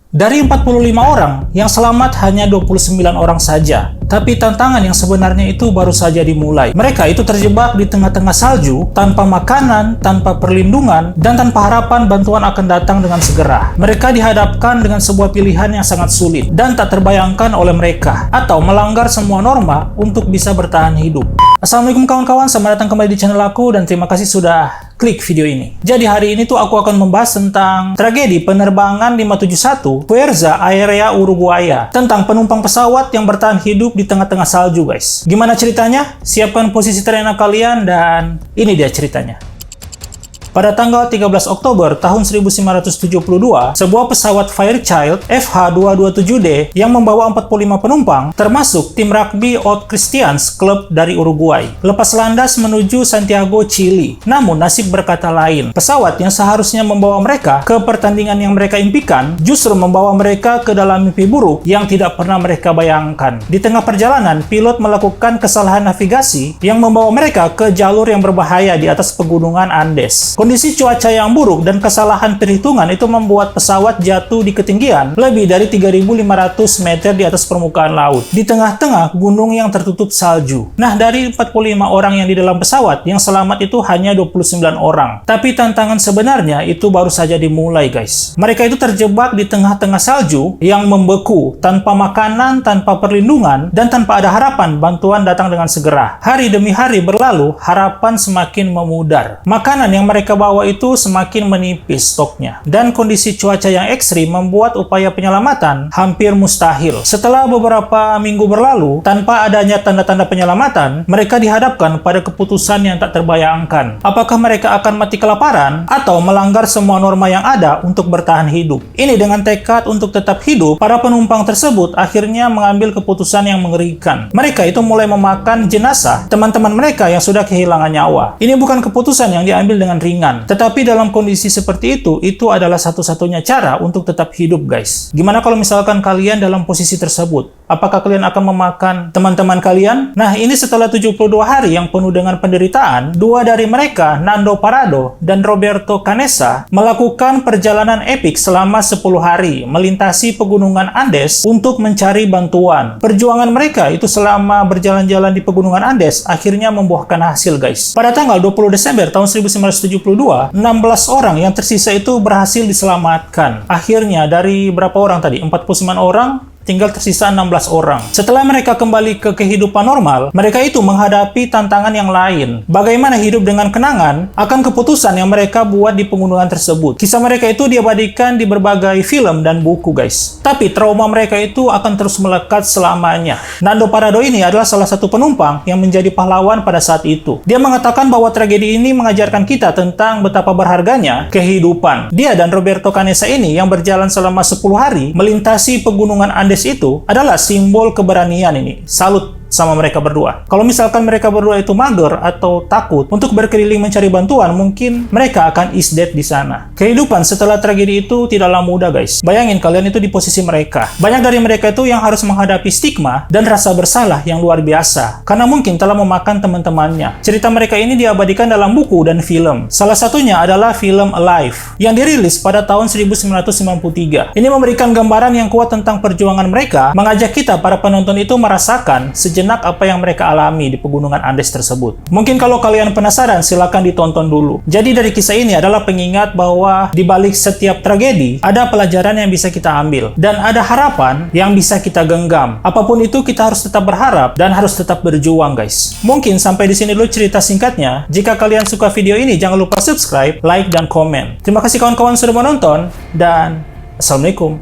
Dari 45 orang, yang selamat hanya 29 orang saja. Tapi tantangan yang sebenarnya itu baru saja dimulai. Mereka itu terjebak di tengah-tengah salju, tanpa makanan, tanpa perlindungan, dan tanpa harapan bantuan akan datang dengan segera. Mereka dihadapkan dengan sebuah pilihan yang sangat sulit, dan tak terbayangkan oleh mereka, atau melanggar semua norma untuk bisa bertahan hidup. Assalamualaikum kawan-kawan, selamat datang kembali di channel aku, dan terima kasih sudah klik video ini. Jadi hari ini tuh aku akan membahas tentang tragedi penerbangan 571 Fuerza Aérea Uruguaya, tentang penumpang pesawat yang bertahan hidup di tengah-tengah salju, guys. Gimana ceritanya? Siapkan posisi terenak kalian dan ini dia ceritanya. Pada tanggal 13 Oktober tahun 1972, sebuah pesawat Fairchild FH227D yang membawa 45 penumpang, termasuk tim rugby Old Christians Club dari Uruguay, lepas landas menuju Santiago, Chili. Namun nasib berkata lain. Pesawat yang seharusnya membawa mereka ke pertandingan yang mereka impikan, justru membawa mereka ke dalam mimpi buruk yang tidak pernah mereka bayangkan. Di tengah perjalanan, pilot melakukan kesalahan navigasi yang membawa mereka ke jalur yang berbahaya di atas pegunungan Andes. Kondisi cuaca yang buruk dan kesalahan perhitungan itu membuat pesawat jatuh di ketinggian lebih dari 3.500 meter di atas permukaan laut, di tengah-tengah gunung yang tertutup salju. Nah, dari 45 orang yang di dalam pesawat, yang selamat itu hanya 29 orang. Tapi tantangan sebenarnya itu baru saja dimulai, guys. Mereka itu terjebak di tengah-tengah salju yang membeku, tanpa makanan, tanpa perlindungan, dan tanpa ada harapan bantuan datang dengan segera. Hari demi hari berlalu, harapan semakin memudar. Makanan yang mereka bawa itu semakin menipis stoknya, dan kondisi cuaca yang ekstrim membuat upaya penyelamatan hampir mustahil. Setelah beberapa minggu berlalu tanpa adanya tanda-tanda penyelamatan, mereka dihadapkan pada keputusan yang tak terbayangkan. Apakah mereka akan mati kelaparan atau melanggar semua norma yang ada untuk bertahan hidup? Ini dengan tekad untuk tetap hidup, para penumpang tersebut akhirnya mengambil keputusan yang mengerikan. Mereka itu mulai memakan jenazah teman-teman mereka yang sudah kehilangan nyawa. Ini bukan keputusan yang diambil dengan ringan, tetapi dalam kondisi seperti itu adalah satu-satunya cara untuk tetap hidup, guys. Gimana kalau misalkan kalian dalam posisi tersebut? Apakah kalian akan memakan teman-teman kalian? Nah, ini setelah 72 hari yang penuh dengan penderitaan, dua dari mereka, Nando Parado dan Roberto Canessa, melakukan perjalanan epik selama 10 hari melintasi pegunungan Andes untuk mencari bantuan. Perjuangan mereka itu selama berjalan-jalan di pegunungan Andes akhirnya membuahkan hasil, guys. Pada tanggal 20 Desember tahun 1972, 16 orang yang tersisa itu berhasil diselamatkan. Akhirnya dari berapa orang tadi? 49 orang, tinggal tersisa 16 orang. Setelah mereka kembali ke kehidupan normal, mereka itu menghadapi tantangan yang lain. Bagaimana hidup dengan kenangan akan keputusan yang mereka buat di pegunungan tersebut. Kisah mereka itu diabadikan di berbagai film dan buku, guys. Tapi trauma mereka itu akan terus melekat selamanya. Nando Parado ini adalah salah satu penumpang yang menjadi pahlawan pada saat itu. Dia mengatakan bahwa tragedi ini mengajarkan kita tentang betapa berharganya kehidupan. Dia dan Roberto Canessa ini yang berjalan selama 10 hari melintasi pegunungan Andes itu adalah simbol keberanian ini. Salut sama mereka berdua. Kalau misalkan mereka berdua itu mager atau takut untuk berkeliling mencari bantuan, mungkin mereka akan is dead di sana. Kehidupan setelah tragedi itu tidaklah mudah, guys. Bayangin kalian itu di posisi mereka. Banyak dari mereka itu yang harus menghadapi stigma dan rasa bersalah yang luar biasa karena mungkin telah memakan teman-temannya. Cerita mereka ini diabadikan dalam buku dan film. Salah satunya adalah film Alive yang dirilis pada tahun 1993. Ini memberikan gambaran yang kuat tentang perjuangan mereka, mengajak kita para penonton itu merasakan sejenak apa yang mereka alami di pegunungan Andes tersebut. Mungkin kalau kalian penasaran, silakan ditonton dulu. Jadi dari kisah ini adalah pengingat bahwa di balik setiap tragedi ada pelajaran yang bisa kita ambil dan ada harapan yang bisa kita genggam. Apapun itu, kita harus tetap berharap dan harus tetap berjuang, guys. Mungkin sampai di sini dulu cerita singkatnya. Jika kalian suka video ini, jangan lupa subscribe, like, dan komen. Terima kasih kawan-kawan sudah menonton dan Assalamualaikum.